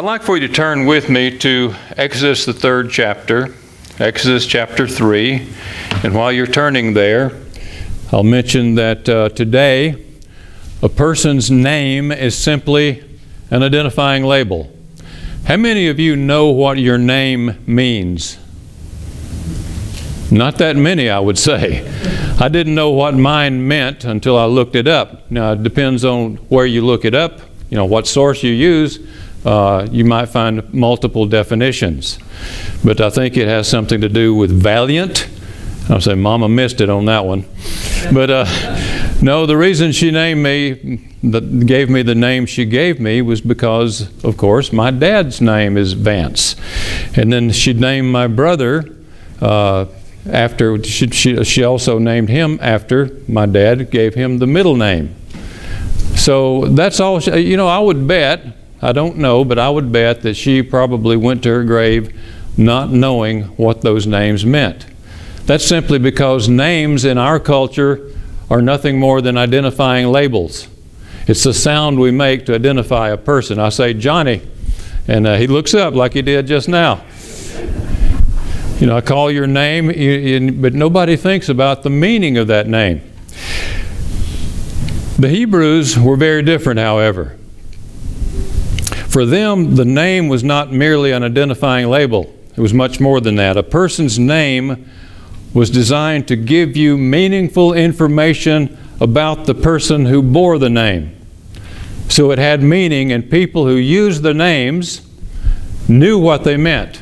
like for you to turn with me to Exodus, the 3rd chapter, Exodus chapter 3. And while you're turning there, I'll mention that today a person's name is simply an identifying label. How many of you know what your name means? Not that many, I would say. I didn't know what mine meant until I looked it up. Now, it depends on where you look it up, what source you use. You might find multiple definitions. But I think it has something to do with valiant. I'll say Mama missed it on that one. But no, the reason she gave me the name she gave me was because, of course, my dad's name is Vance. And then she named my brother after, she also named him after my dad gave him the middle name. So that's all, I would bet, I don't know, but I would bet that she probably went to her grave not knowing what those names meant. That's simply because names in our culture are nothing more than identifying labels. It's the sound we make to identify a person. I say Johnny, and he looks up like he did just now. I call your name, but nobody thinks about the meaning of that name. The Hebrews were very different, however. For them, the name was not merely an identifying label. It was much more than that. A person's name was designed to give you meaningful information about the person who bore the name. So it had meaning, and people who used the names knew what they meant.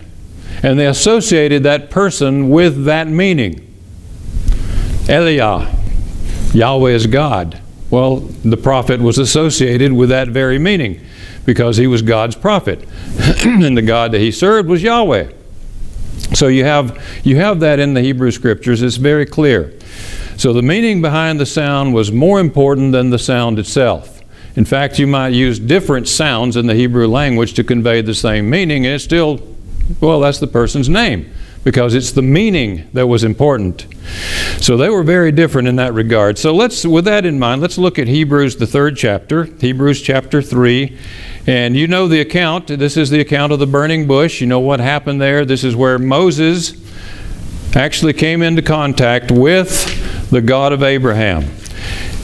And they associated that person with that meaning. Eliah, Yahweh is God. Well, the prophet was associated with that very meaning because he was God's prophet. And the God that he served was Yahweh. So you have that in the Hebrew Scriptures. It's very clear. So the meaning behind the sound was more important than the sound itself. In fact, you might use different sounds in the Hebrew language to convey the same meaning, and it's still, that's the person's name, because it's the meaning that was important. So they were very different in that regard. So with that in mind, let's look at Hebrews, the 3rd chapter, Hebrews chapter 3. And you know the account. This is the account of the burning bush. You know what happened there. This is where Moses actually came into contact with the God of Abraham.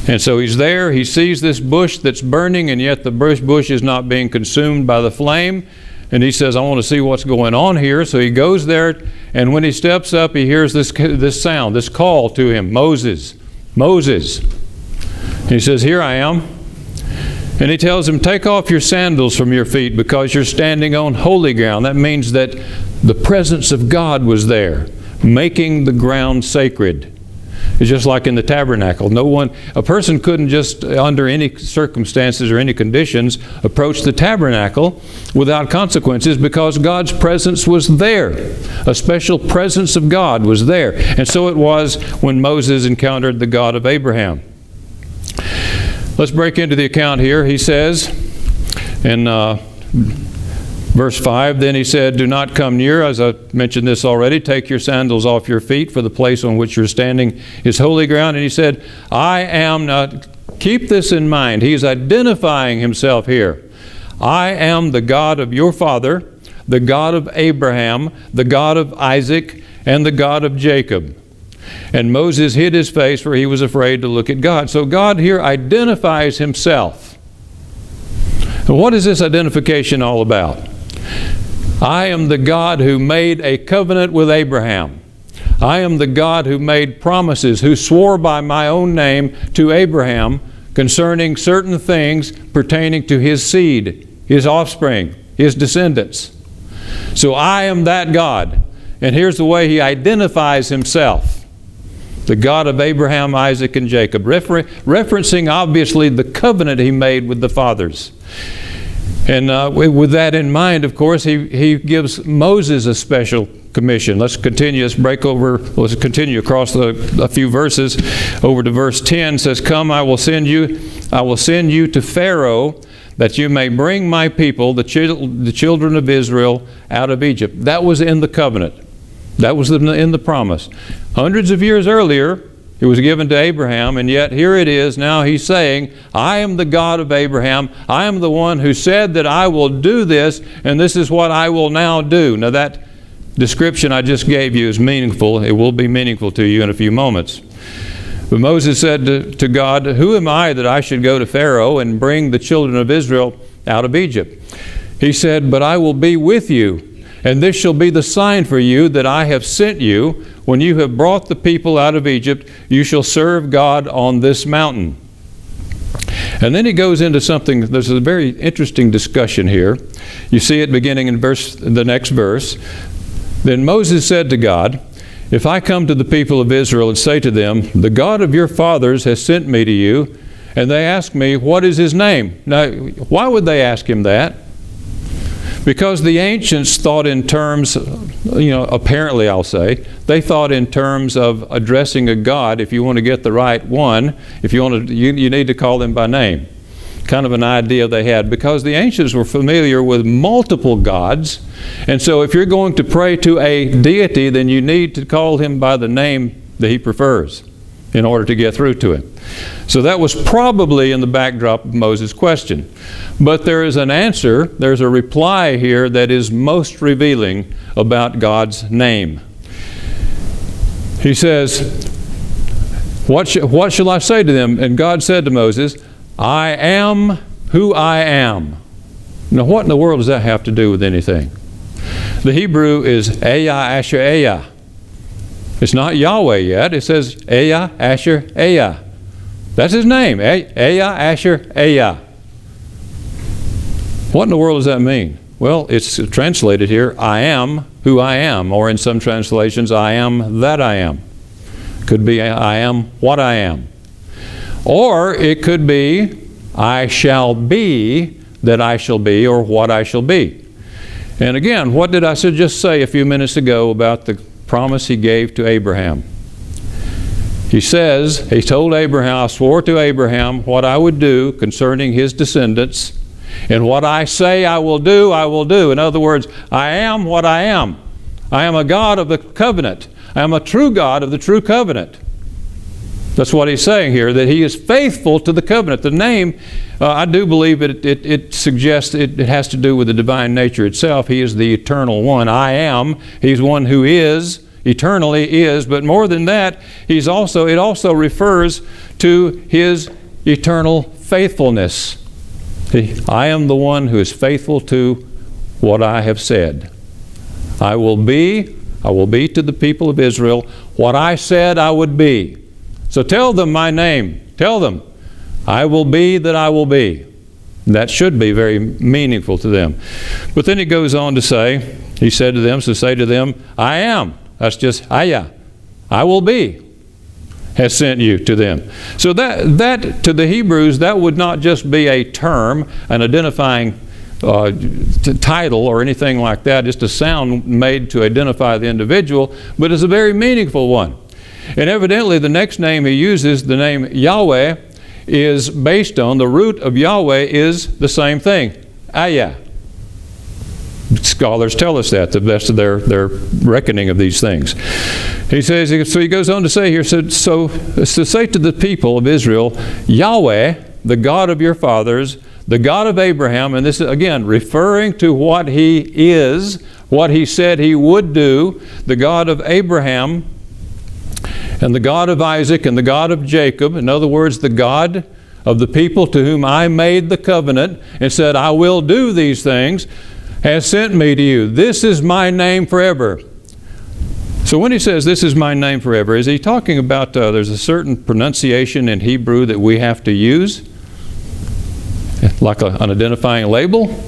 And so he's there. He sees this bush that's burning, and yet the bush is not being consumed by the flame. And he says, I want to see what's going on here. So he goes there, and when he steps up, he hears this sound, this call to him, Moses, Moses. And he says, here I am. And he tells him, take off your sandals from your feet because you're standing on holy ground. That means that the presence of God was there, making the ground sacred. It's just like in the tabernacle. A person couldn't just, under any circumstances or any conditions, approach the tabernacle without consequences because God's presence was there. A special presence of God was there. And so it was when Moses encountered the God of Abraham. Let's break into the account here. He says in verse 5, then he said, do not come near, as I mentioned this already, take your sandals off your feet, for the place on which you're standing is holy ground. And he said, I am, now keep this in mind, he's identifying himself here. I am the God of your father, the God of Abraham, the God of Isaac, and the God of Jacob. And Moses hid his face, for he was afraid to look at God. So God here identifies himself. And what is this identification all about? I am the God who made a covenant with Abraham. I am the God who made promises, who swore by my own name to Abraham concerning certain things pertaining to his seed, his offspring, his descendants. So I am that God. And here's the way he identifies himself. The God of Abraham, Isaac, and Jacob, referencing obviously the covenant he made with the fathers. And with that in mind, of course, he gives Moses a special commission. Let's continue. Let's continue across a few verses over to verse 10. It says, come, I will send you to Pharaoh, that you may bring my people, the children of Israel, out of Egypt. That was in the covenant. That was in the promise. Hundreds of years earlier, It was given to Abraham, and yet here it is. Now he's saying, I am the God of Abraham. I am the one who said that I will do this, and this is what I will now do. Now that description I just gave you is meaningful. It will be meaningful to you in a few moments. But Moses said to God, who am I that I should go to Pharaoh and bring the children of Israel out of Egypt? He said, but I will be with you, and this shall be the sign for you that I have sent you. When you have brought the people out of Egypt, you shall serve God on this mountain. And then he goes into something, there's a very interesting discussion here. You see it beginning in the next verse. Then Moses said to God, if I come to the people of Israel and say to them, the God of your fathers has sent me to you, and they ask me, what is his name? Now, why would they ask him that? Because the ancients thought in terms, apparently I'll say, they thought in terms of addressing a God. If you want to get the right one, if you want to, you need to call them by name. Kind of an idea they had, because the ancients were familiar with multiple gods, and so if you're going to pray to a deity, then you need to call him by the name that he prefers in order to get through to him. So that was probably in the backdrop of Moses' question. But there is an answer, there's a reply here that is most revealing about God's name. He says, what shall I say to them? And God said to Moses, I am who I am. Now what in the world does that have to do with anything? The Hebrew is Eya Asher Eya. It's not Yahweh yet. It says Eya Asher Eya. That's his name, Eya Asher Eya. What in the world does that mean? Well, it's translated here, I am who I am, or in some translations, I am that I am. Could be I am what I am. Or it could be I shall be that I shall be, or what I shall be. And again, what did I just say a few minutes ago about the promise he gave to Abraham? He says, he told Abraham, I swore to Abraham what I would do concerning his descendants, and what I say I will do, I will do. In other words, I am what I am. I am a God of the covenant. I am a true God of the true covenant. That's what he's saying here, that he is faithful to the covenant. The name, I do believe it suggests it has to do with the divine nature itself. He is the eternal one. I am. He's one who is, eternally is, but more than that, it also refers to his eternal faithfulness. I am the one who is faithful to what I have said. I will be to the people of Israel what I said I would be. So tell them my name. Tell them, I will be that I will be. That should be very meaningful to them. But then he goes on to say, he said to them, so say to them, I am. That's just Aya. I will be. Has sent you to them. So that to the Hebrews, that would not just be a term, an identifying title or anything like that, just a sound made to identify the individual, but it's a very meaningful one. And evidently the next name he uses, the name Yahweh, is based on, the root of Yahweh is the same thing, Ayah. Scholars tell us that, the best of their reckoning of these things. He says, so he goes on to say here, so say to the people of Israel, Yahweh, the God of your fathers, the God of Abraham, and this is again referring to what he is, what he said he would do, the God of Abraham, and the God of Isaac, and the God of Jacob, in other words, the God of the people to whom I made the covenant and said, I will do these things, has sent me to you. This is my name forever. So when he says, this is my name forever, is he talking about there's a certain pronunciation in Hebrew that we have to use? Like an identifying label?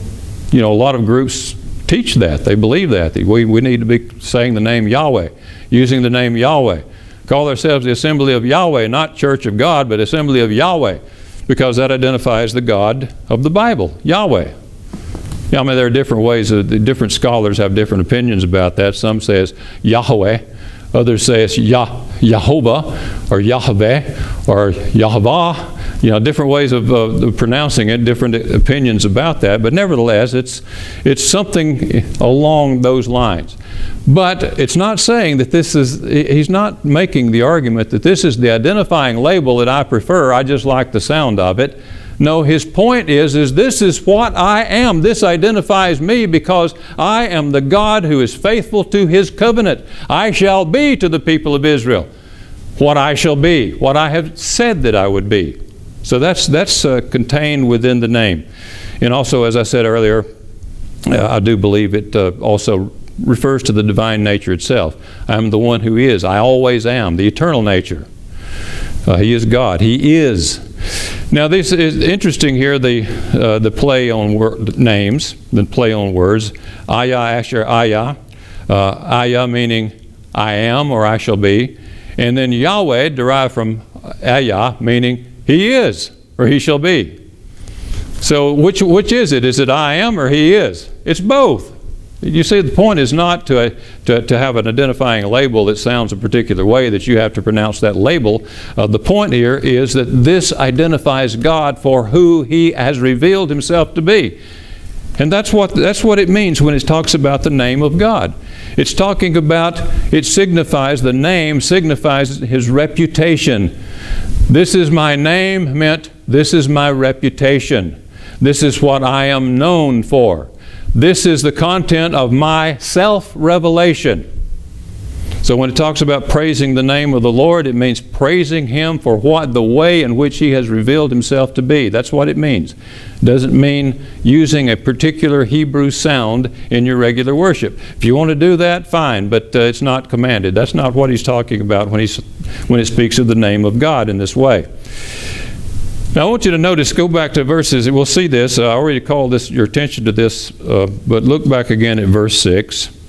You know, a lot of groups teach that. They believe that. We need to be saying the name Yahweh, using the name Yahweh. Call ourselves the Assembly of Yahweh, not Church of God, but Assembly of Yahweh, because that identifies the God of the Bible, Yahweh. Yeah, I mean, there are different ways. Different scholars have different opinions about that. Some say it's Yahweh. Others say it's Yahovah or Yahweh or Yahavah. different ways of pronouncing it, different opinions about that, but nevertheless, it's something along those lines. But it's not saying that he's not making the argument that this is the identifying label that I prefer, I just like the sound of it. No, his point is this is what I am. This identifies me because I am the God who is faithful to His covenant. I shall be to the people of Israel what I shall be, what I have said that I would be. So that's contained within the name. And also, as I said earlier, I do believe it also refers to the divine nature itself. I'm the one who is. I always am, the eternal nature. He is God. He is. Now, this is interesting here, the play on names, the play on words. Ayah, Asher, Ayah. Ayah meaning I am or I shall be. And then Yahweh derived from Ayah meaning He is or He shall be. So which is it? Is it I am or He is? It's both. You see, the point is not to have an identifying label that sounds a particular way that you have to pronounce that label. The point here is that this identifies God for who He has revealed Himself to be. And that's what it means when it talks about the name of God. It's talking about, the name signifies His reputation. This is my name meant this is my reputation. This is what I am known for. This is the content of my self-revelation. So when it talks about praising the name of the Lord, it means praising Him for the way in which He has revealed Himself to be. That's what it means. It doesn't mean using a particular Hebrew sound in your regular worship. If you want to do that, fine, but it's not commanded. That's not what he's talking about when it speaks of the name of God in this way. Now I want you to notice, go back to verses, and we'll see this. I already called your attention to this, but look back again at verse 6,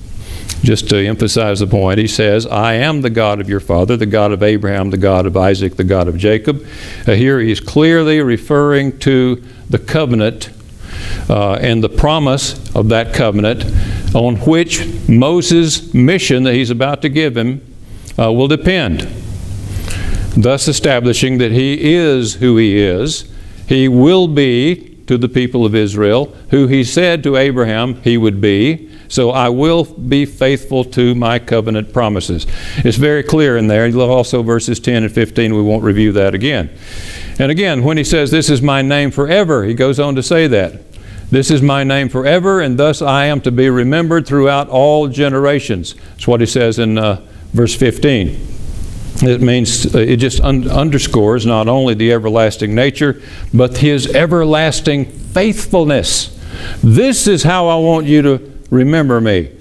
just to emphasize the point. He says, I am the God of your father, the God of Abraham, the God of Isaac, the God of Jacob. Here he's clearly referring to the covenant and the promise of that covenant on which Moses' mission that he's about to give him will depend. Thus establishing that He is who He is. He will be to the people of Israel who He said to Abraham He would be. So I will be faithful to my covenant promises. It's very clear in there. Also verses 10 and 15, we won't review that again. And again, when he says, this is my name forever, he goes on to say that. This is my name forever, and thus I am to be remembered throughout all generations. That's what he says in verse 15. It means, it just underscores not only the everlasting nature, but His everlasting faithfulness. This is how I want you to remember me.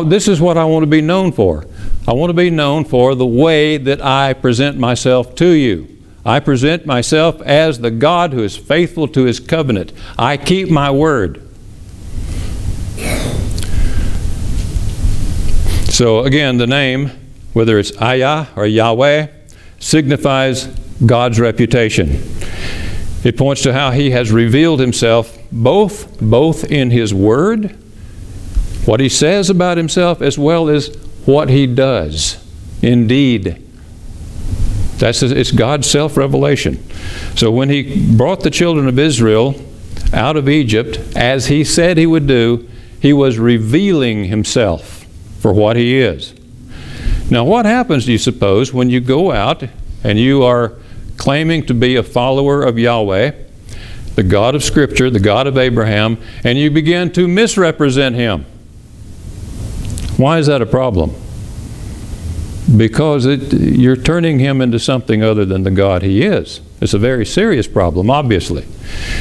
This is what I want to be known for. I want to be known for the way that I present myself to you. I present myself as the God who is faithful to His covenant. I keep my word. So again, the name, whether it's Ayah or Yahweh, signifies God's reputation. It points to how He has revealed Himself both in His Word, what He says about Himself, as well as what He does. Indeed. It's God's self-revelation. So when He brought the children of Israel out of Egypt, as He said He would do, He was revealing Himself for what He is. Now, what happens, do you suppose, when you go out and you are claiming to be a follower of Yahweh, the God of Scripture, the God of Abraham, and you begin to misrepresent Him? Why is that a problem? Because you're turning Him into something other than the God He is. It's a very serious problem, obviously.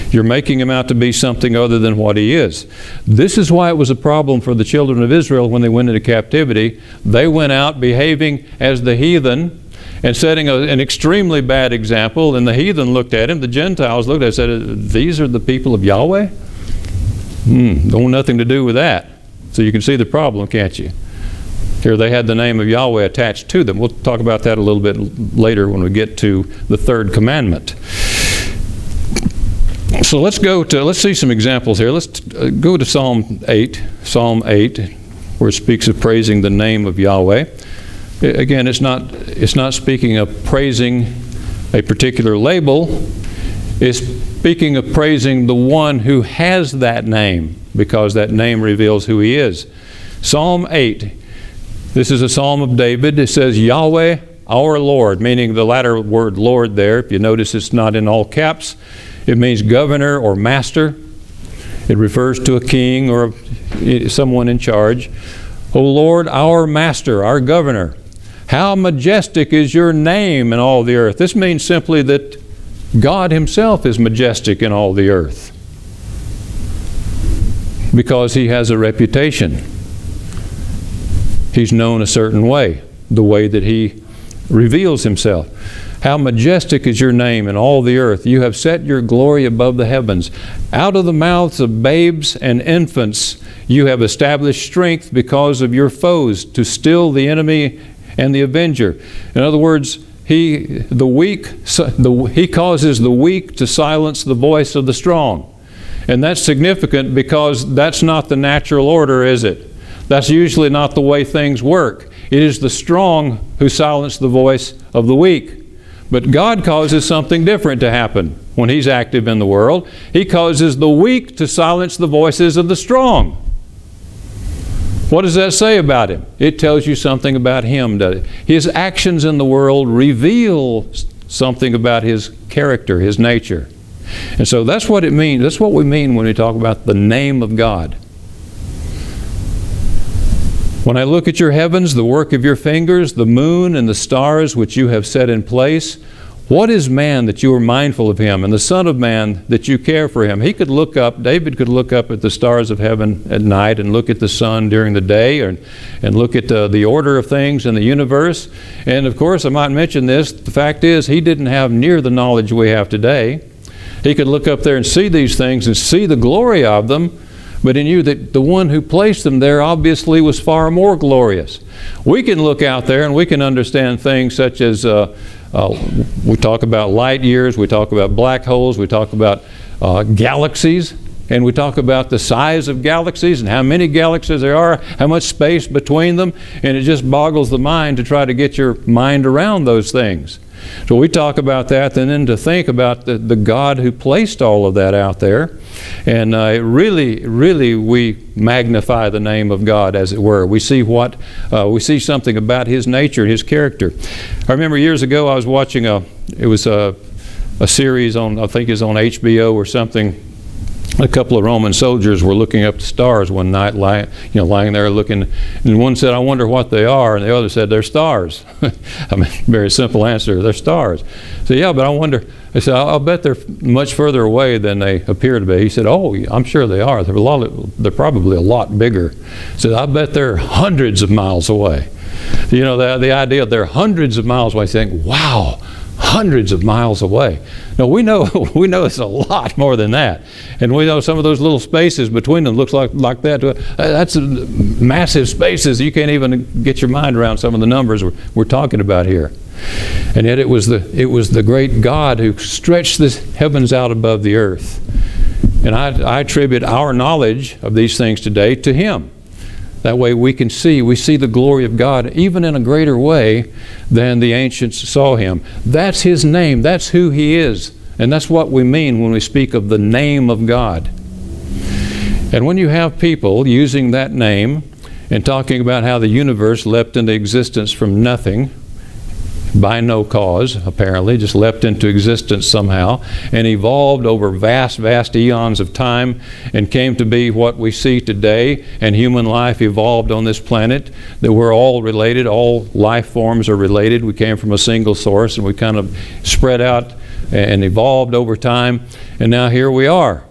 You're making Him out to be something other than what He is. This is why it was a problem for the children of Israel when they went into captivity. They went out behaving as the heathen and setting an extremely bad example, and the heathen looked at Him, the Gentiles looked at Him and said, these are the people of Yahweh? Don't want nothing to do with that. So you can see the problem, can't you? Here they had the name of Yahweh attached to them. We'll talk about that a little bit later when we get to the third commandment. So let's see some examples here. Let's go to Psalm 8, where it speaks of praising the name of Yahweh. Again, it's not speaking of praising A particular label is speaking of praising the one who has that name, because that name reveals who he is. Psalm 8. This is a psalm of David. It says, Yahweh, our Lord, meaning the latter word Lord there. If you notice, it's not in all caps. It means governor or master. It refers to a king or someone in charge. O Lord, our master, our governor, how majestic is your name in all the earth. This means simply that God himself is majestic in all the earth, because he has a reputation. He's known a certain way, the way that he reveals himself. How majestic is your name in all the earth. You have set your glory above the heavens. Out of the mouths of babes and infants you have established strength because of your foes, to still the enemy and the avenger. In other words, he causes the weak to silence the voice of the strong. And that's significant, because that's not the natural order, is it? That's usually not the way things work. It is the strong who silence the voice of the weak. But God causes something different to happen when he's active in the world. He causes the weak to silence the voices of the strong. What does that say about him? It tells you something about him, doesn't it? His actions in the world reveal something about his character, his nature. And so that's what it means. That's what we mean when we talk about the name of God. When I look at your heavens, the work of your fingers, the moon and the stars which you have set in place, what is man that you are mindful of him, and the Son of Man that you care for him? He could look up, David could look up at the stars of heaven at night and look at the sun during the day, and look at the order of things in the universe. And of course, I might mention this, the fact is he didn't have near the knowledge we have today. He could look up there and see these things and see the glory of them, but he knew that the one who placed them there obviously was far more glorious. We can look out there and we can understand things such as we talk about light years, we talk about black holes, we talk about galaxies, and we talk about the size of galaxies and how many galaxies there are, how much space between them, and it just boggles the mind to try to get your mind around those things. So we talk about that, and then to think about the God who placed all of that out there. And really we magnify the name of God, as it were. We see something about his nature, his character. I remember years ago I was watching a series on, I think it's on HBO or something. A couple of Roman soldiers were looking up the stars one night, lying there looking, and one said, "I wonder what they are," and the other said, "They're stars." I mean, very simple answer, they're stars. So yeah, but I wonder, I said, "I'll bet they're much further away than they appear to be." He said, "Oh, I'm sure they are. They're probably a lot bigger." He said, "I bet they're hundreds of miles away." You know, the idea they're hundreds of miles away, saying, wow, hundreds of miles away. No, we know it's a lot more than that. And we know some of those little spaces between them looks like that. That's massive spaces. You can't even get your mind around some of the numbers we're talking about here. And yet it was the great God who stretched the heavens out above the earth. And I attribute our knowledge of these things today to him. That way we see the glory of God even in a greater way than the ancients saw him. That's his name. That's who he is. And that's what we mean when we speak of the name of God. And when you have people using that name and talking about how the universe leapt into existence from nothing, by no cause, apparently, just leapt into existence somehow and evolved over vast eons of time and came to be what we see today, and human life evolved on this planet, that we're all related, all life forms are related. We came from a single source and we kind of spread out and evolved over time, and now here we are.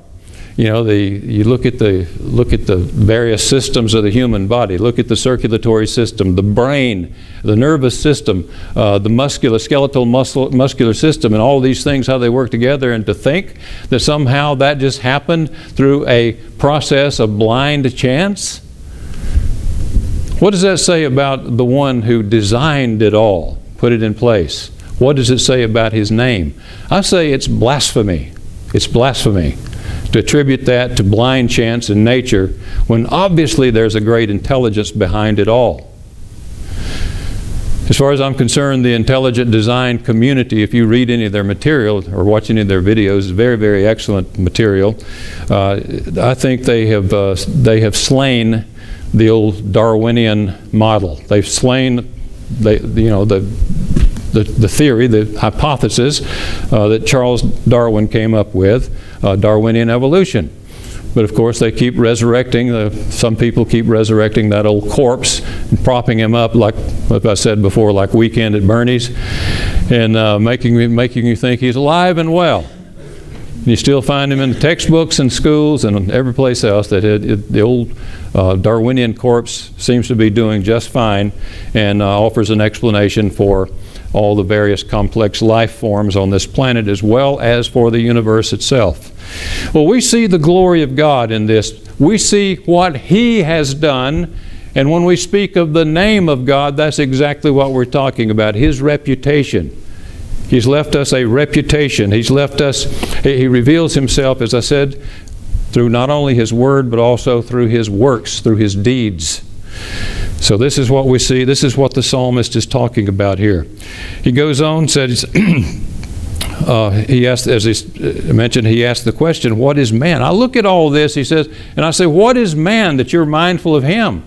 You know, you look at the various systems of the human body. Look at the circulatory system, the brain, the nervous system, the skeletal muscular system, and all these things, how they work together. And to think that somehow that just happened through a process of blind chance. What does that say about the one who designed it all, put it in place? What does it say about his name? I say it's blasphemy. It's blasphemy to attribute that to blind chance and nature, when obviously there's a great intelligence behind it all. As far as I'm concerned, the intelligent design community, if you read any of their material or watch any of their videos, is very, very excellent material. I think they have slain the old Darwinian model. They've slain the theory, the hypothesis that Charles Darwin came up with, Darwinian evolution. But of course they keep resurrecting, some people keep resurrecting that old corpse and propping him up, like what I said before, like Weekend at Bernie's, and making you think he's alive and well. And you still find him in the textbooks and schools and every place else that the old Darwinian corpse seems to be doing just fine, and offers an explanation for all the various complex life forms on this planet, as well as for the universe itself. Well, we see the glory of God in this. We see what He has done, and when we speak of the name of God, that's exactly what we're talking about, His reputation. He's left us a reputation. He's left us, He reveals Himself, as I said, through not only His Word, but also through His works, through His deeds. So this is what we see. This is what the psalmist is talking about here. He goes on, says, he asked, as he mentioned, he asked the question, what is man? I look at all this, he says, and I say, what is man that you're mindful of him?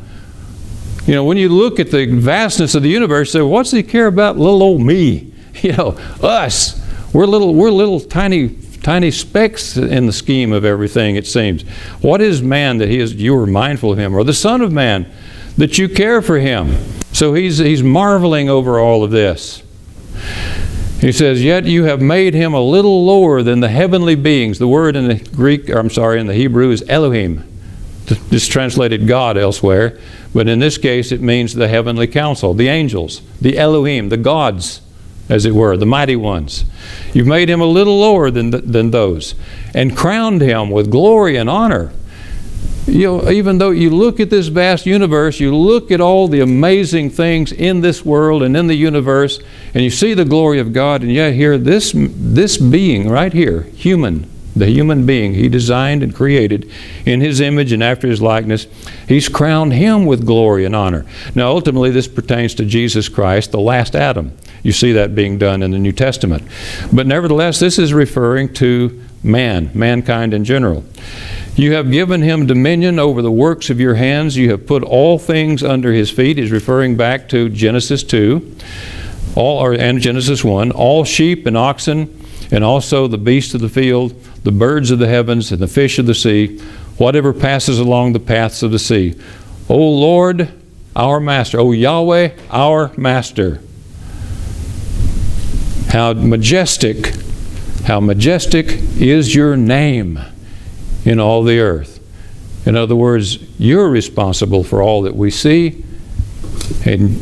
You know, when you look at the vastness of the universe, you say, what's he care about little old me? You know, us. We're little tiny specks in the scheme of everything, it seems. What is man that you are mindful of him? Or the Son of Man, that you care for him? So he's marveling over all of this. He says, yet you have made him a little lower than the heavenly beings. The word in the Hebrew is Elohim. It's translated God elsewhere, but in this case it means the heavenly council, the angels, the Elohim, the gods, as it were, the mighty ones. You've made him a little lower than those, and crowned him with glory and honor. You know, even though you look at this vast universe, you look at all the amazing things in this world and in the universe, and you see the glory of God, and yet here, this being right here, the human being He designed and created in His image and after His likeness, He's crowned Him with glory and honor. Now ultimately this pertains to Jesus Christ, the last Adam. You see that being done in the New Testament. But nevertheless, this is referring to mankind in general. You have given Him dominion over the works of your hands. You have put all things under His feet. He's referring back to Genesis 2 and Genesis 1. All sheep and oxen, and also the beasts of the field, the birds of the heavens, and the fish of the sea, whatever passes along the paths of the sea. O Lord, our Master, O Yahweh, our Master. How majestic is your name in all the earth. In other words, you're responsible for all that we see, and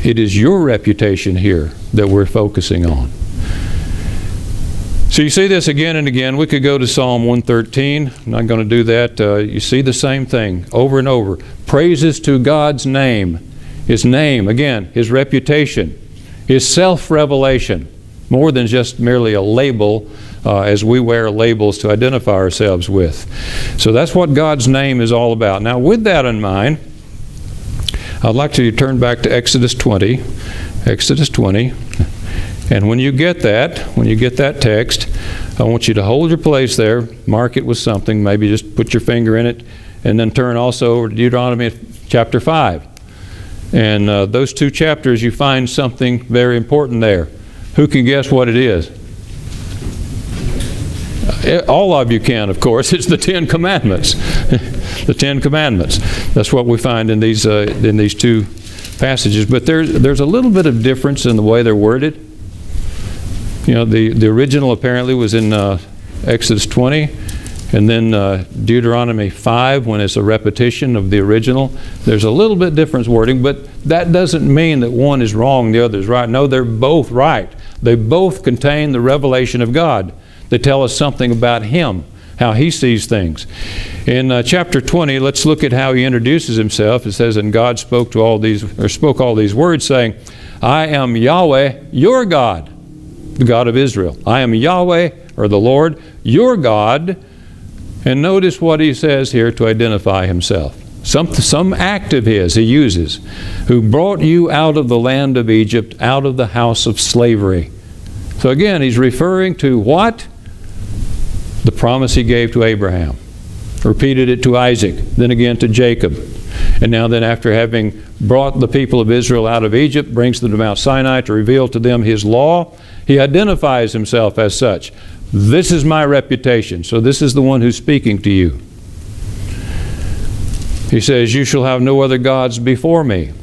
it is your reputation here that we're focusing on. So you see this again and again. We could go to Psalm 113. I'm not going to do that. You see the same thing over and over. Praises to God's name. His name, again, His reputation, His self-revelation, more than just merely a label, as we wear labels to identify ourselves with. So that's what God's name is all about. Now with that in mind, I'd like to turn back to Exodus 20. Exodus 20. And when you get that text, I want you to hold your place there, mark it with something, maybe just put your finger in it, and then turn also over to Deuteronomy chapter 5. And those two chapters, you find something very important there. Who can guess what it is? All of you can, of course. It's the Ten Commandments. The Ten Commandments. That's what we find in these two passages. But there's a little bit of difference in the way they're worded. You know, the original apparently was in Exodus 20, and then Deuteronomy 5, when it's a repetition of the original. There's a little bit different wording, but that doesn't mean that one is wrong, the other is right. No, they're both right. They both contain the revelation of God. They tell us something about Him, how He sees things. In chapter 20, let's look at how He introduces Himself. It says, and God spoke all these words, saying, I am Yahweh, your God, the God of Israel. I am Yahweh, or the Lord, your God. And notice what He says here to identify Himself. some act of His He uses, who brought you out of the land of Egypt, out of the house of slavery. So again, He's referring to what? The promise He gave to Abraham. Repeated it to Isaac, then again to Jacob. And now then, after having brought the people of Israel out of Egypt, brings them to Mount Sinai to reveal to them His law, He identifies Himself as such. This is my reputation. So this is the one who's speaking to you. He says, you shall have no other gods before me.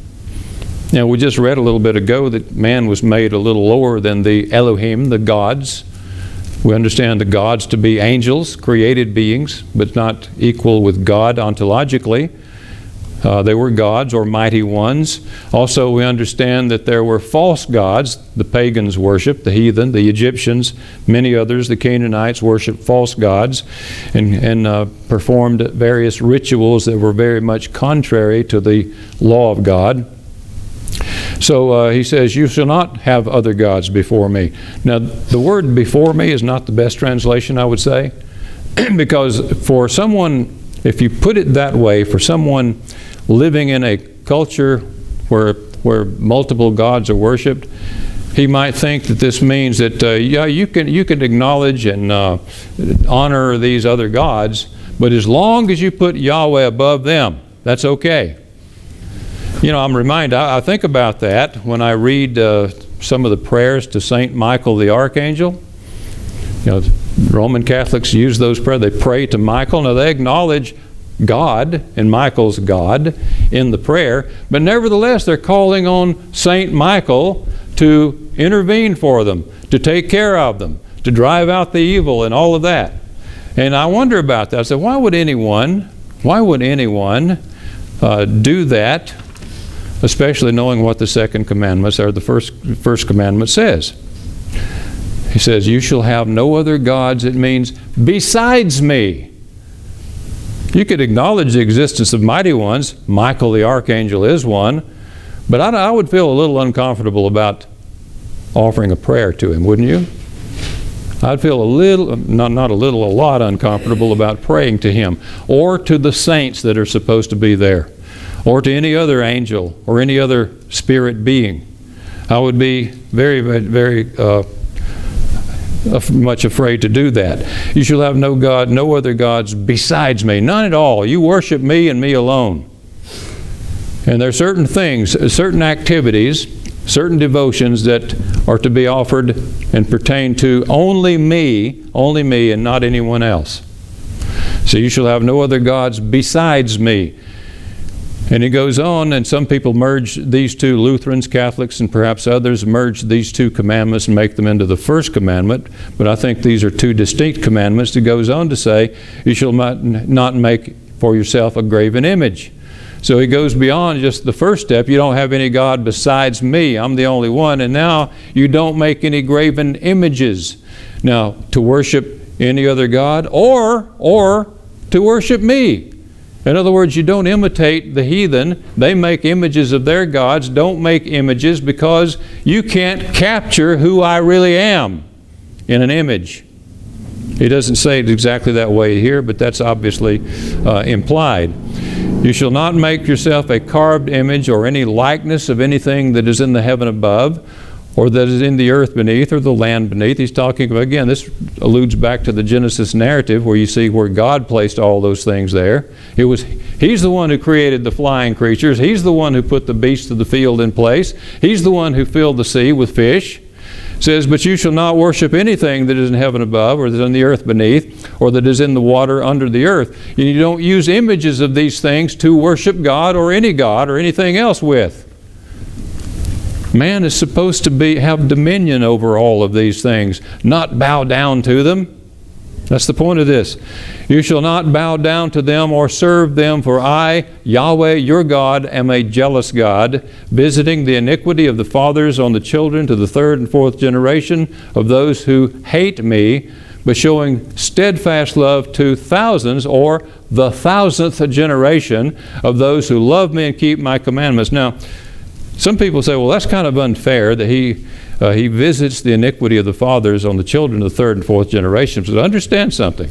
Now, we just read a little bit ago that man was made a little lower than the Elohim, the gods. We understand the gods to be angels, created beings, but not equal with God ontologically. They were gods or mighty ones. Also, we understand that there were false gods. The pagans worshiped, the heathen, the Egyptians, many others, the Canaanites worshiped false gods and performed various rituals that were very much contrary to the law of God. So he says, you shall not have other gods before me. Now, the word before me is not the best translation, I would say, because for someone, if you put it that way, for someone living in a culture where multiple gods are worshipped, he might think that this means that yeah, you can acknowledge and honor these other gods, but as long as you put Yahweh above them, that's okay. You know, I'm reminded, I think about that when I read some of the prayers to Saint Michael the Archangel. You know, Roman Catholics use those prayers. They pray to Michael. Now, they acknowledge God and Michael's God in the prayer, but nevertheless they're calling on Saint Michael to intervene for them, to take care of them, to drive out the evil and all of that. And I wonder about that. I said, why would anyone do that, especially knowing what the second commandment or the first commandment says? He says, you shall have no other gods. It means besides me. You could acknowledge the existence of mighty ones. Michael the Archangel is one. But I would feel a little uncomfortable about offering a prayer to him, wouldn't you? I'd feel a little, not a little, a lot uncomfortable about praying to him, or to the saints that are supposed to be there, or to any other angel or any other spirit being. I would be very, very much afraid to do that. You shall have no God, no other gods besides me, none at all. You worship me and me alone. And there are certain things, certain activities, certain devotions that are to be offered and pertain to only me, and not anyone else. So you shall have no other gods besides me. And he goes on, and some people merge these two, Lutherans, Catholics, and perhaps others, merge these two commandments and make them into the first commandment. But I think these are two distinct commandments. He goes on to say, you shall not make for yourself a graven image. So he goes beyond just the first step. You don't have any God besides me. I'm the only one. And now you don't make any graven images. Now, to worship any other God or to worship me. In other words, you don't imitate the heathen. They make images of their gods. Don't make images, because you can't capture who I really am in an image. He doesn't say it exactly that way here, but that's obviously implied. You shall not make yourself a carved image or any likeness of anything that is in the heaven above, or that is in the earth beneath, or the land beneath. He's talking about, again, this alludes back to the Genesis narrative, where you see where God placed all those things there. He's the one who created the flying creatures. He's the one who put the beasts of the field in place. He's the one who filled the sea with fish. It says, but you shall not worship anything that is in heaven above, or that is in the earth beneath, or that is in the water under the earth. And you don't use images of these things to worship God or anything else with. Man is supposed to have dominion over all of these things, not bow down to them. That's the point of this. You shall not bow down to them or serve them, for I, Yahweh, your God, am a jealous God, visiting the iniquity of the fathers on the children to the third and fourth generation of those who hate me, but showing steadfast love to thousands, or the 1,000th generation of those who love me and keep my commandments. Now, Some people say, well, that's kind of unfair that he visits the iniquity of the fathers on the children of the third and fourth generations. But understand something.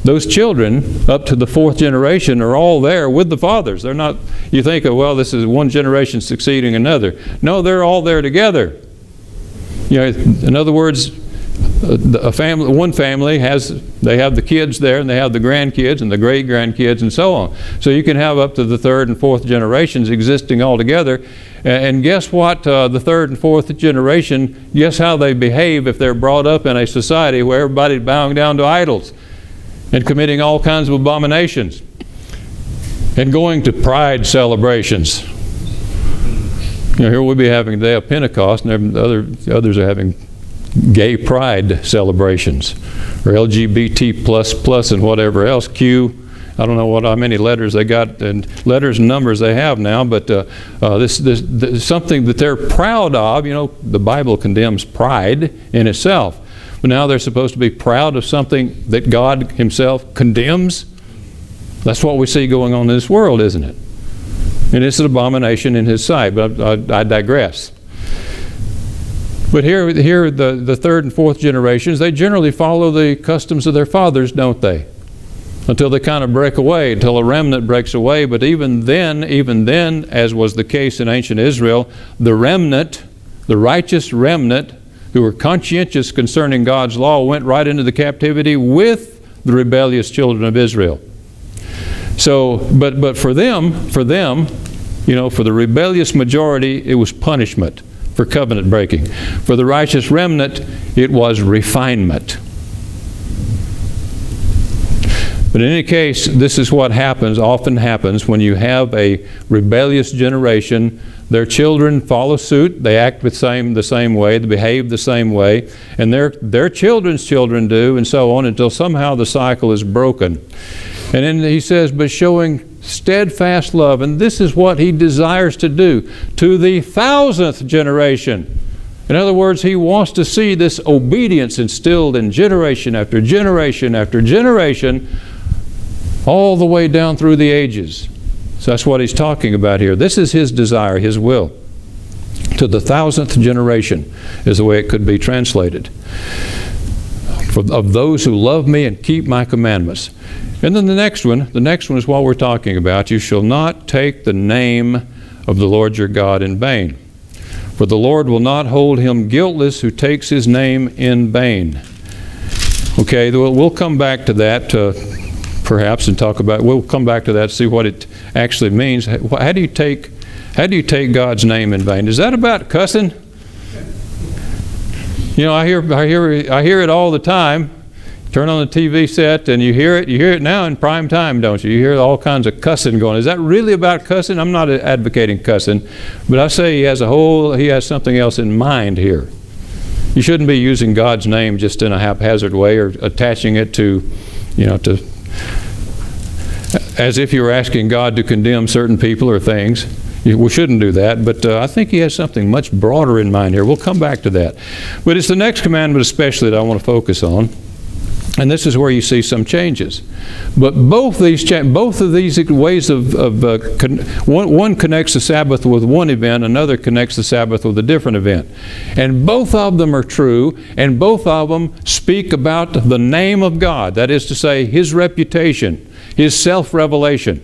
Those children up to the fourth generation are all there with the fathers. They're not, you think, of, well, this is one generation succeeding another. No, they're all there together. You know, in other words, one family they have the kids there, and they have the grandkids and the great grandkids and so on. So you can have up to the third and fourth generations existing all together. And guess what? The third and fourth generation, guess how they behave if they're brought up in a society where everybody's bowing down to idols and committing all kinds of abominations and going to pride celebrations. You know, here we'll be having the day of Pentecost, and others are having gay pride celebrations, or LGBT++ and whatever else. I don't know how many letters they got, and letters and numbers they have now, but this is something that they're proud of. You know, the Bible condemns pride in itself, but now they're supposed to be proud of something that God himself condemns. That's what we see going on in this world, isn't it? And it's an abomination in his sight, but I digress. But here the third and fourth generations, they generally follow the customs of their fathers, don't they? Until they kind of break away, until a remnant breaks away. But even then, as was the case in ancient Israel, the remnant, the righteous remnant, who were conscientious concerning God's law, went right into the captivity with the rebellious children of Israel. So, but for them, you know, for the rebellious majority, it was punishment for covenant breaking. For the righteous remnant, it was refinement. But in any case, this is what often happens when you have a rebellious generation. Their children follow suit. They act the same way. They behave the same way. And their children's children do, and so on, until somehow the cycle is broken. And then he says, but showing steadfast love, and this is what he desires to do, to the 1,000th generation. In other words, he wants to see this obedience instilled in generation after generation after generation, all the way down through the ages. So that's what he's talking about here. This is his desire, his will. To the 1,000th generation is the way it could be translated. Of those who love me and keep my commandments. And then the next one is what we're talking about. You shall not take the name of the Lord your God in vain. For the Lord will not hold him guiltless who takes his name in vain. Okay, we'll come back to that perhaps and we'll come back to that, see what it actually means. How do you take God's name in vain? Is that about cussing? You know, I hear it all the time. Turn on the TV set and you hear it now in prime time, don't you? You hear all kinds of cussing going. Is that really about cussing? I'm not advocating cussing, but I say he has something else in mind here. You shouldn't be using God's name just in a haphazard way or attaching it to as if you were asking God to condemn certain people or things. We shouldn't do that, but I think he has something much broader in mind here. We'll come back to that. But it's the next commandment especially that I want to focus on. And this is where you see some changes. But both of these ways one connects the Sabbath with one event, another connects the Sabbath with a different event. And both of them are true, and both of them speak about the name of God. That is to say, his reputation, his self-revelation.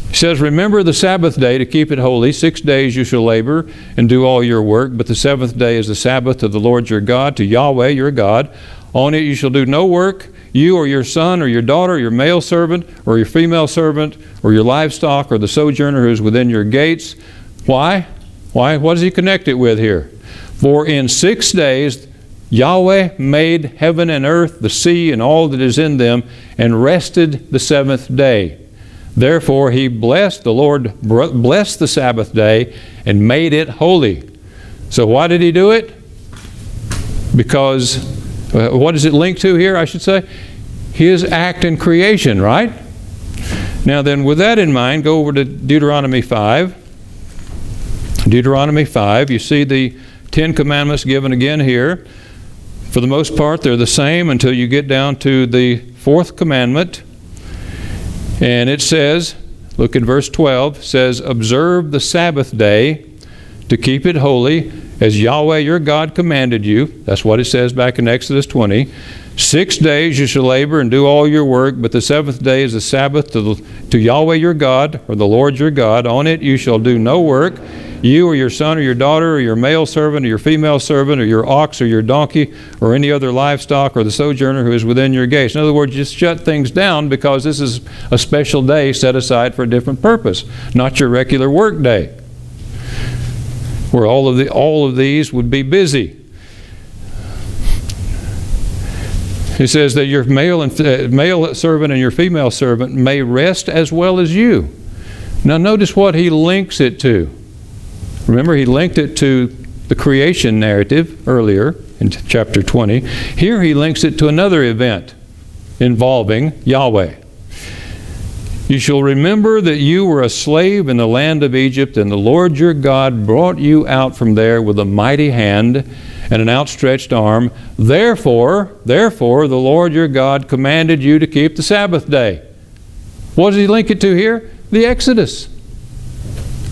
He says, remember the Sabbath day to keep it holy. 6 days you shall labor and do all your work, but the seventh day is the Sabbath to the Lord your God, to Yahweh your God. On it you shall do no work, you or your son or your daughter, your male servant or your female servant, or your livestock or the sojourner who is within your gates. Why? What does he connect it with here? For in 6 days Yahweh made heaven and earth, the sea, and all that is in them, and rested the seventh day. Therefore the Lord blessed the Sabbath day and made it holy. So why did he do it? Because what is it linked to here, I should say? His act in creation, right? Now then, with that in mind, go over to Deuteronomy 5. Deuteronomy 5, you see the 10 commandments given again here. For the most part, they're the same until you get down to the 4th commandment. And it says, look at verse 12, says, observe the Sabbath day to keep it holy, as Yahweh your God commanded you. That's what it says back in Exodus 20. 6 days you shall labor and do all your work, but the seventh day is the Sabbath to Yahweh your God, or the Lord your God. On it you shall do no work, you or your son or your daughter or your male servant or your female servant or your ox or your donkey or any other livestock or the sojourner who is within your gates. In other words, just shut things down because this is a special day set aside for a different purpose, not your regular work day, where all of these would be busy. He says that your male servant and your female servant may rest as well as you. Now notice what he links it to. Remember, he linked it to the creation narrative earlier in chapter 20. Here he links it to another event involving Yahweh. You shall remember that you were a slave in the land of Egypt, and the Lord your God brought you out from there with a mighty hand and an outstretched arm. Therefore, the Lord your God commanded you to keep the Sabbath day. What does he link it to here? The Exodus.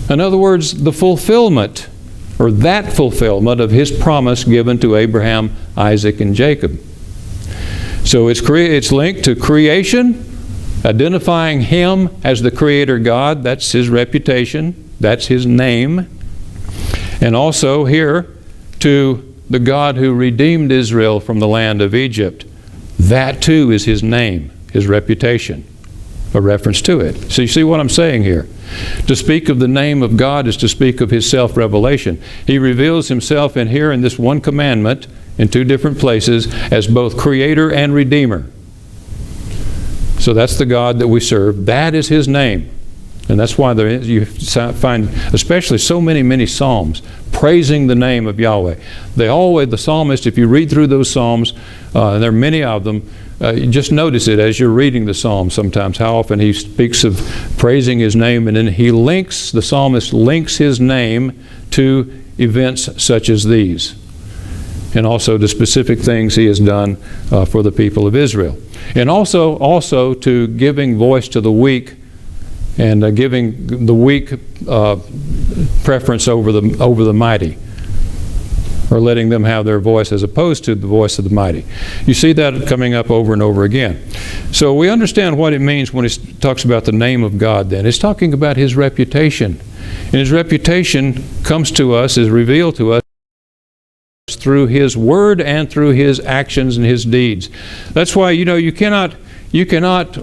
In other words, the fulfillment, or that fulfillment of his promise given to Abraham, Isaac, and Jacob. So it's linked to creation, identifying him as the Creator God. That's his reputation. That's his name. And also here to the God who redeemed Israel from the land of Egypt. That too is his name, his reputation, a reference to it. So you see what I'm saying here? To speak of the name of God is to speak of his self-revelation. He reveals himself in this one commandment in two different places as both Creator and Redeemer. So that's the God that we serve. That is his name. And that's why you find especially so many psalms praising the name of Yahweh. The psalmist, if you read through those psalms, and there are many of them, you just notice it as you're reading the psalm sometimes, how often he speaks of praising his name, and then the psalmist links his name to events such as these, and also the specific things he has done for the people of Israel. And also to giving voice to the weak, and giving the weak preference over the mighty, or letting them have their voice as opposed to the voice of the mighty. You see that coming up over and over again. So we understand what it means when he talks about the name of God then. It's talking about his reputation. And his reputation comes to us, is revealed to us through his word and through his actions and his deeds. That's why, you cannot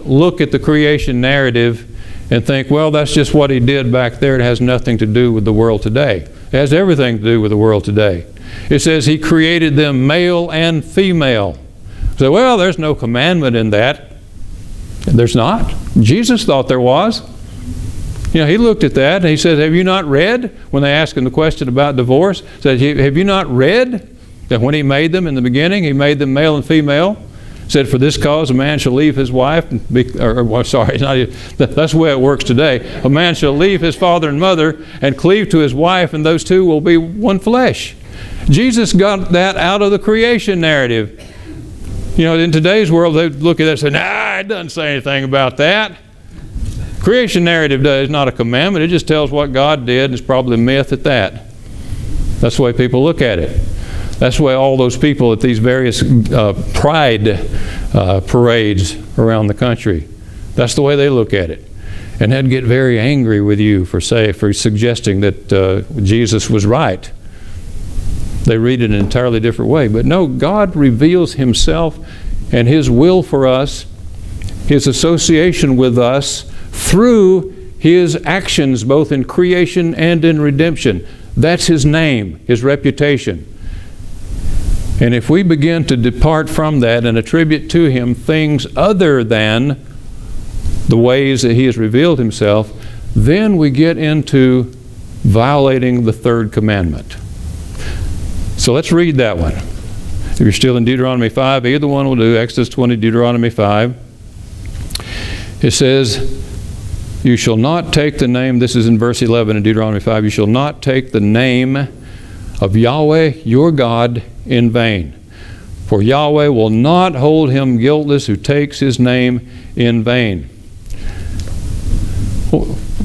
look at the creation narrative and think, well, that's just what he did back there. It has nothing to do with the world today. It has everything to do with the world today. It says he created them male and female. So, well, there's no commandment in that. There's not. Jesus thought there was. He looked at that and he says, have you not read? When they asked him the question about divorce, said, have you not read that when he made them in the beginning, he made them male and female? Said, for this cause a man shall leave his wife, that's the way it works today. A man shall leave his father and mother and cleave to his wife, and those two will be one flesh. Jesus got that out of the creation narrative. In today's world, they look at it and say, nah, it doesn't say anything about that. Creation narrative is not a commandment. It just tells what God did, and it's probably a myth at that. That's the way people look at it. That's why all those people at these various pride parades around the country, that's the way they look at it. And they'd get very angry with you for suggesting that Jesus was right. They read it in an entirely different way. But no, God reveals himself and his will for us, his association with us, through his actions both in creation and in redemption. That's his name, his reputation. And if we begin to depart from that and attribute to him things other than the ways that he has revealed himself, then we get into violating the third commandment. So let's read that one. If you're still in Deuteronomy 5, either one will do. Exodus 20, Deuteronomy 5. It says, you shall not take the name, this is in verse 11 in Deuteronomy 5, you shall not take the name of Yahweh your God in vain. For Yahweh will not hold him guiltless who takes his name in vain.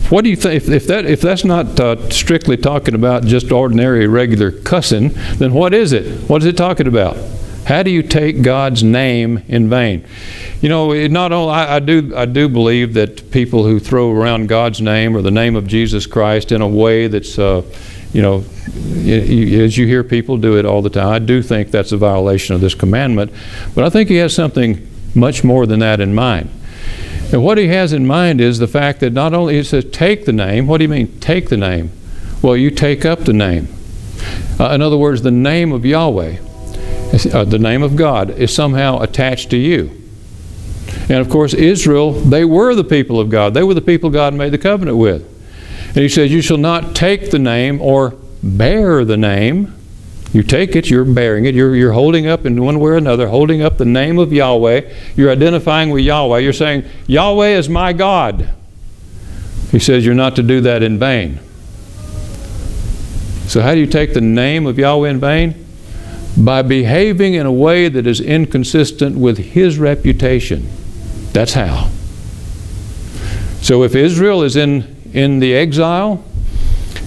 What do you think? If that's not strictly talking about just ordinary, regular cussing, then what is it? What is it talking about? How do you take God's name in vain? You know, not only I do believe that people who throw around God's name or the name of Jesus Christ in a way that's you know, as you hear people do it all the time, I do think that's a violation of this commandment. But I think he has something much more than that in mind. And what he has in mind is the fact that not only it says take the name. What do you mean take the name? Well, you take up the name. In other words, the name of Yahweh, the name of God, is somehow attached to you. And of course, Israel, they were the people of God. They were the people God made the covenant with. And he says, you shall not take the name or bear the name. You take it, you're bearing it, you're holding up in one way or another, holding up the name of Yahweh. You're identifying with Yahweh. You're saying, Yahweh is my God. He says you're not to do that in vain. So how do you take the name of Yahweh in vain? By behaving in a way that is inconsistent with His reputation. That's how. So if Israel is in the exile,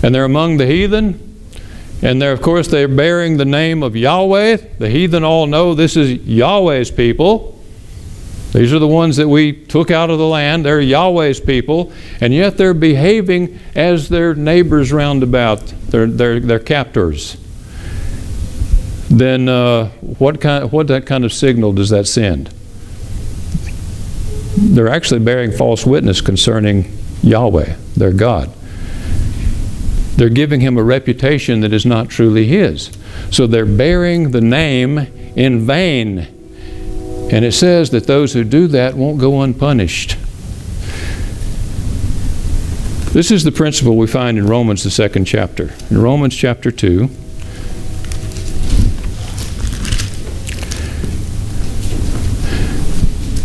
and they're among the heathen, and of course they're bearing the name of Yahweh. The heathen all know this is Yahweh's people. These are the ones that we took out of the land. They're Yahweh's people, and yet they're behaving as their neighbors round about, their captors. Then what that kind of signal does that send? They're actually bearing false witness concerning Yahweh, their God. They're giving Him a reputation that is not truly His. So they're bearing the name in vain. And it says that those who do that won't go unpunished. This is the principle we find in Romans, the 2nd chapter. In Romans chapter 2,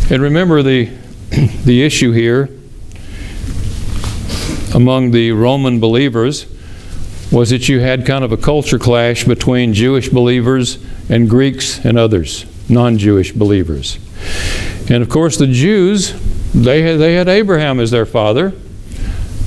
and remember the issue here among the Roman believers was that you had kind of a culture clash between Jewish believers and Greeks and others, non-Jewish believers. And of course the Jews, they had Abraham as their father.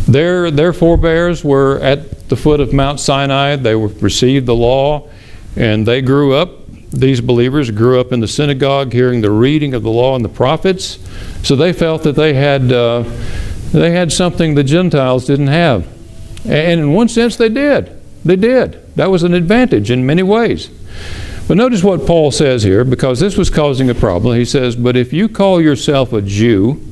Their forebears were at the foot of Mount Sinai. They received the law, and they grew up. These believers grew up in the synagogue hearing the reading of the law and the prophets. So they felt that they had something the Gentiles didn't have. And in one sense they did. They did. That was an advantage in many ways. But notice what Paul says here, because this was causing a problem. He says, but if you call yourself a Jew,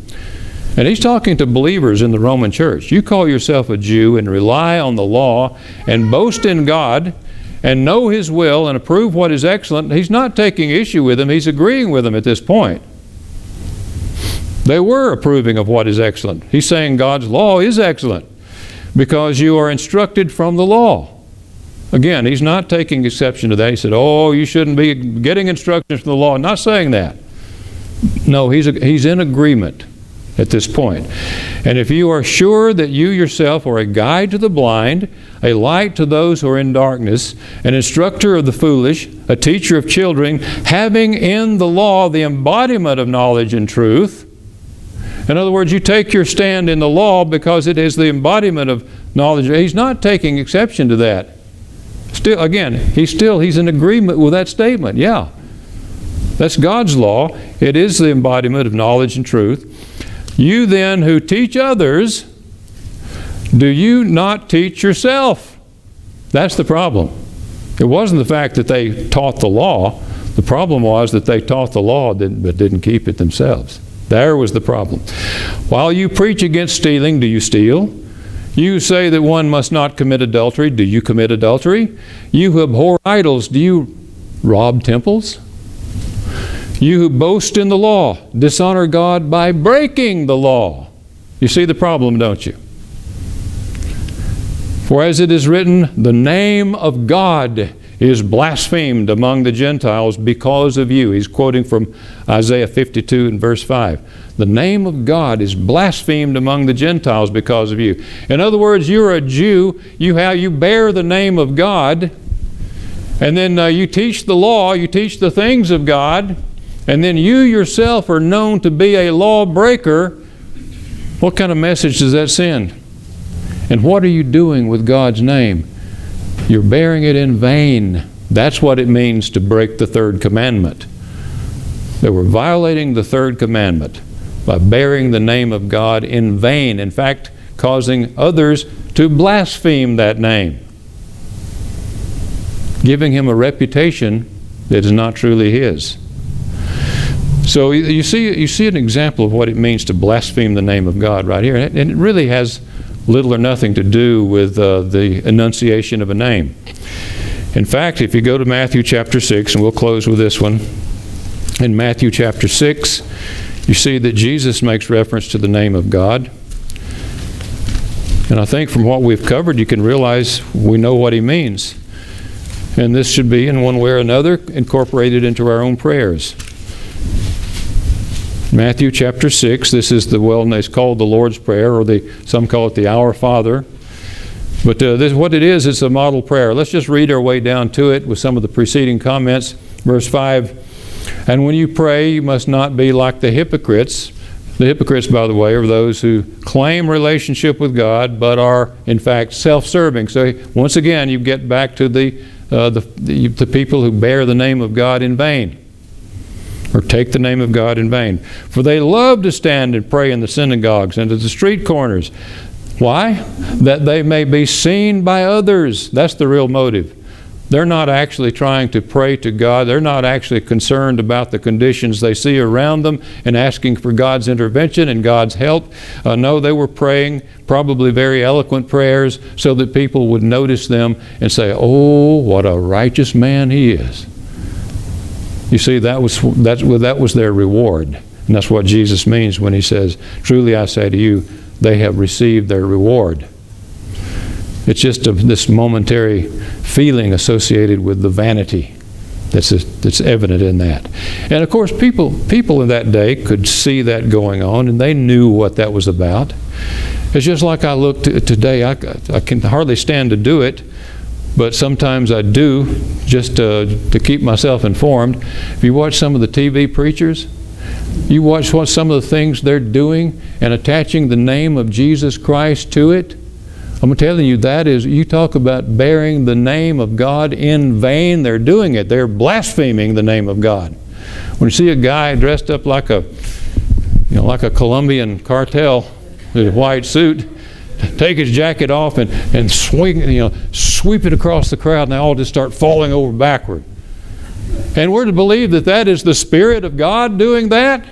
and he's talking to believers in the Roman church, you call yourself a Jew and rely on the law and boast in God and know His will and approve what is excellent. He's not taking issue with them. He's agreeing with them at this point. They were approving of what is excellent. He's saying God's law is excellent because you are instructed from the law. Again, he's not taking exception to that. He said, oh, you shouldn't be getting instructions from the law. Not saying that. No, he's in agreement at this point. And if you are sure that you yourself are a guide to the blind, a light to those who are in darkness, an instructor of the foolish, a teacher of children, having in the law the embodiment of knowledge and truth. In other words, you take your stand in the law because it is the embodiment of knowledge. He's not taking exception to that. Still, again, he's in agreement with that statement. Yeah, that's God's law. It is the embodiment of knowledge and truth. You then who teach others, do you not teach yourself? That's the problem. It wasn't the fact that they taught the law. The problem was that they taught the law but didn't keep it themselves. There was the problem. While you preach against stealing, do you steal? You say that one must not commit adultery. Do you commit adultery? You who abhor idols, do you rob temples? You who boast in the law, dishonor God by breaking the law. You see the problem, don't you? For as it is written, the name of God is blasphemed among the Gentiles because of you. He's quoting from Isaiah 52 and verse 5. The name of God is blasphemed among the Gentiles because of you. In other words, you're a Jew. You bear the name of God, and then you teach the law, you teach the things of God, and then you yourself are known to be a lawbreaker. What kind of message does that send? And what are you doing with God's name? You're bearing it in vain. That's what it means to break the third commandment. They were violating the third commandment by bearing the name of God in vain. In fact, causing others to blaspheme that name, giving him a reputation that is not truly his. So you see an example of what it means to blaspheme the name of God right here. And it really has little or nothing to do with the enunciation of a name. In fact, if you go to Matthew chapter 6, and we'll close with this one. In Matthew chapter 6, you see that Jesus makes reference to the name of God. And I think from what we've covered, you can realize we know what he means. And this should be, in one way or another, incorporated into our own prayers. Matthew chapter 6, this is it's called the Lord's Prayer, or some call it the Our Father. But what it is, it's a model prayer. Let's just read our way down to it with some of the preceding comments. Verse 5, and when you pray, you must not be like the hypocrites. The hypocrites, by the way, are those who claim relationship with God, but are, in fact, self-serving. So once again, you get back to the people who bear the name of God in vain, or take the name of God in vain. For they love to stand and pray in the synagogues and at the street corners. Why? That they may be seen by others. That's the real motive. They're not actually trying to pray to God. They're not actually concerned about the conditions they see around them and asking for God's intervention and God's help. No, they were praying probably very eloquent prayers so that people would notice them and say, oh, what a righteous man he is. You see, that was their reward. And that's what Jesus means when he says, truly I say to you, they have received their reward. It's just this momentary feeling associated with the vanity that's evident in that. And of course, people in that day could see that going on, and they knew what that was about. It's just like I look today. I can hardly stand to do it, but sometimes I do, just to keep myself informed. If you watch some of the TV preachers, you watch what some of the things they're doing and attaching the name of Jesus Christ to it. I'm telling you, that is, you talk about bearing the name of God in vain. They're doing it. They're blaspheming the name of God. When you see a guy dressed up like a Colombian cartel with a white suit, take his jacket off and swing, sweep it across the crowd, and they all just start falling over backward. And we're to believe that is the Spirit of God doing that?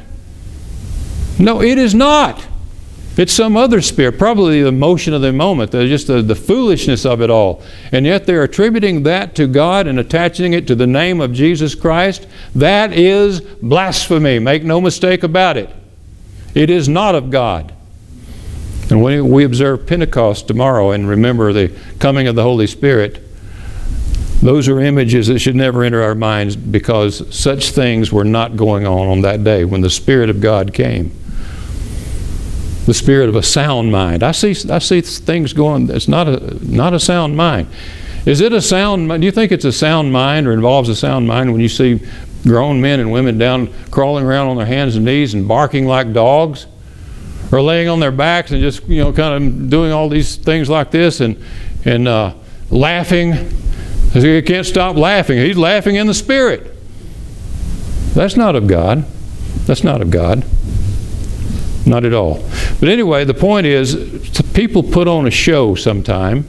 No, it is not. It's some other spirit, probably the emotion of the moment, just the foolishness of it all. And yet they're attributing that to God and attaching it to the name of Jesus Christ. That is blasphemy. Make no mistake about it. It is not of God. And when we observe Pentecost tomorrow and remember the coming of the Holy Spirit, those are images that should never enter our minds, because such things were not going on that day when the Spirit of God came. The spirit of a sound mind. I see things going. It's not a sound mind. Is it a sound mind? Do you think it's a sound mind or involves a sound mind when you see grown men and women down crawling around on their hands and knees and barking like dogs, or laying on their backs and just kind of doing all these things like this and laughing? He can't stop laughing. He's laughing in the Spirit. That's not of God. That's not of God. Not at all. But anyway, the point is, people put on a show sometime.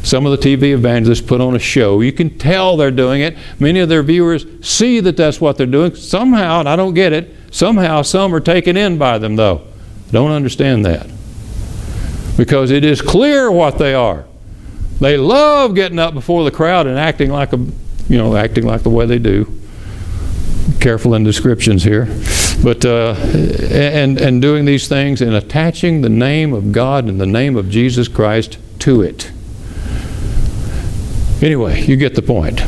Some of the TV evangelists put on a show. You can tell they're doing it. Many of their viewers see that that's what they're doing. Somehow, and I don't get it, somehow some are taken in by them, though. I don't understand that. Because it is clear what they are. They love getting up before the crowd and acting like the way they do. Careful in descriptions here. But and doing these things and attaching the name of God and the name of Jesus Christ to it. Anyway, you get the point.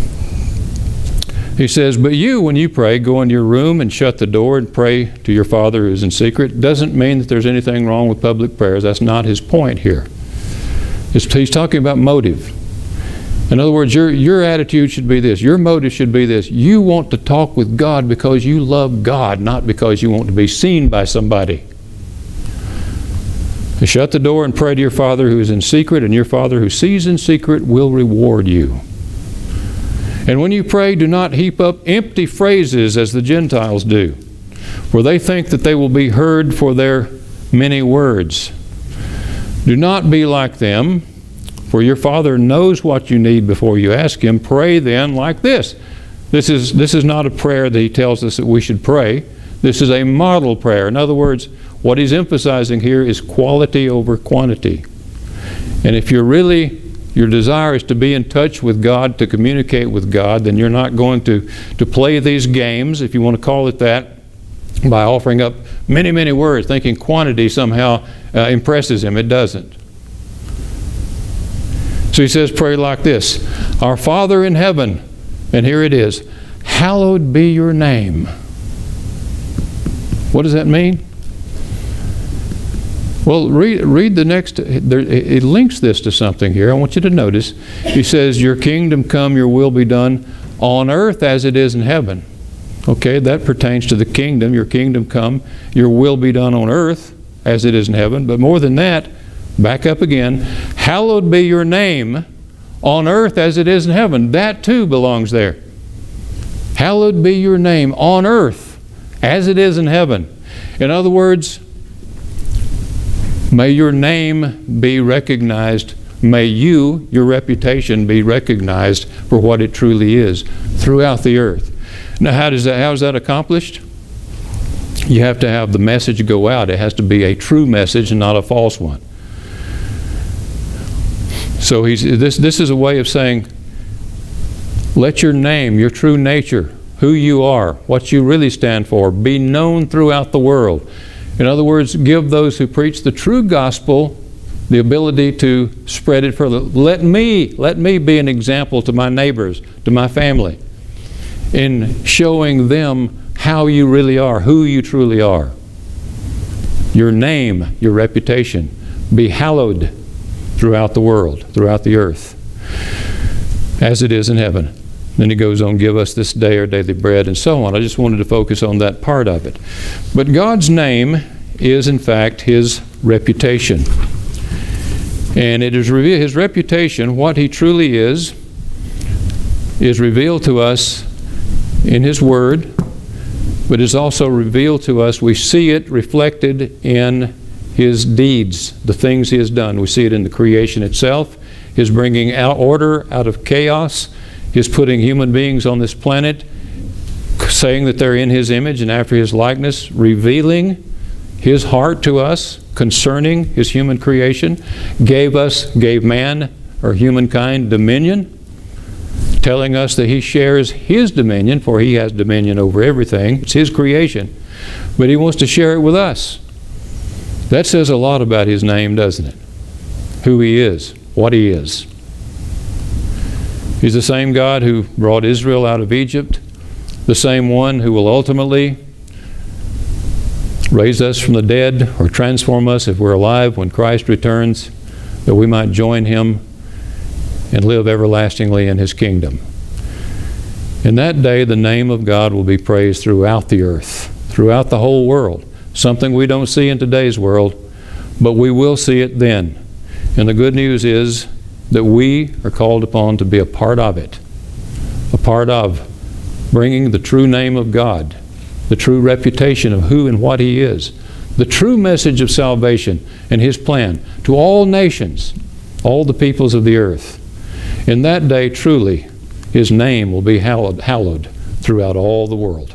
He says, but you, when you pray, go into your room and shut the door and pray to your Father who is in secret. Doesn't mean that there's anything wrong with public prayers. That's not his point here. He's talking about motive. In other words, your attitude should be this. Your motive should be this. You want to talk with God because you love God, not because you want to be seen by somebody. Shut the door and pray to your Father who is in secret, and your Father who sees in secret will reward you. And when you pray, do not heap up empty phrases as the Gentiles do, for they think that they will be heard for their many words. Do not be like them, for your Father knows what you need before you ask Him. Pray then like this. This is not a prayer that He tells us that we should pray. This is a model prayer. In other words, what He's emphasizing here is quality over quantity. And if your desire is to be in touch with God, to communicate with God, then you're not going to play these games, if you want to call it that, by offering up many, many words, thinking quantity somehow impresses Him. It doesn't. So He says, pray like this. Our Father in heaven, and here it is, hallowed be your name. What does that mean? Well, read the next. It links this to something here. I want you to notice. He says, your kingdom come, your will be done on earth as it is in heaven. Okay, that pertains to the kingdom. Your kingdom come, your will be done on earth as it is in heaven. But more than that, back up again. Hallowed be your name on earth as it is in heaven. That too belongs there. Hallowed be your name on earth as it is in heaven. In other words, may your name be recognized. May your reputation be recognized for what it truly is throughout the earth. Now, how is that accomplished? You have to have the message go out. It has to be a true message and not a false one. So this is a way of saying, let your name, your true nature, who you are, what you really stand for, be known throughout the world. In other words, give those who preach the true gospel the ability to spread it further. Let me be an example to my neighbors, to my family, in showing them how you really are, who you truly are. Your name, your reputation, be hallowed throughout the world, throughout the earth, as it is in heaven. Then he goes on, give us this day our daily bread, and so on. I just wanted to focus on that part of it. But God's name is, in fact, His reputation. And it is His reputation, what He truly is revealed to us in His Word, but is also revealed to us. We see it reflected in His deeds, the things He has done. We see it in the creation itself, His bringing out order out of chaos, His putting human beings on this planet, saying that they're in His image and after His likeness, revealing His heart to us concerning His human creation, gave man or humankind dominion, telling us that He shares His dominion, for He has dominion over everything. It's His creation, but He wants to share it with us. That says a lot about His name, doesn't it? Who He is, what He is. He's the same God who brought Israel out of Egypt, the same one who will ultimately raise us from the dead or transform us if we're alive when Christ returns, that we might join Him and live everlastingly in His kingdom. In that day, the name of God will be praised throughout the earth, throughout the whole world. Something we don't see in today's world, but we will see it then. And the good news is that we are called upon to be a part of it, a part of bringing the true name of God, the true reputation of who and what He is, the true message of salvation and His plan to all nations, all the peoples of the earth. In that day, truly, His name will be hallowed throughout all the world.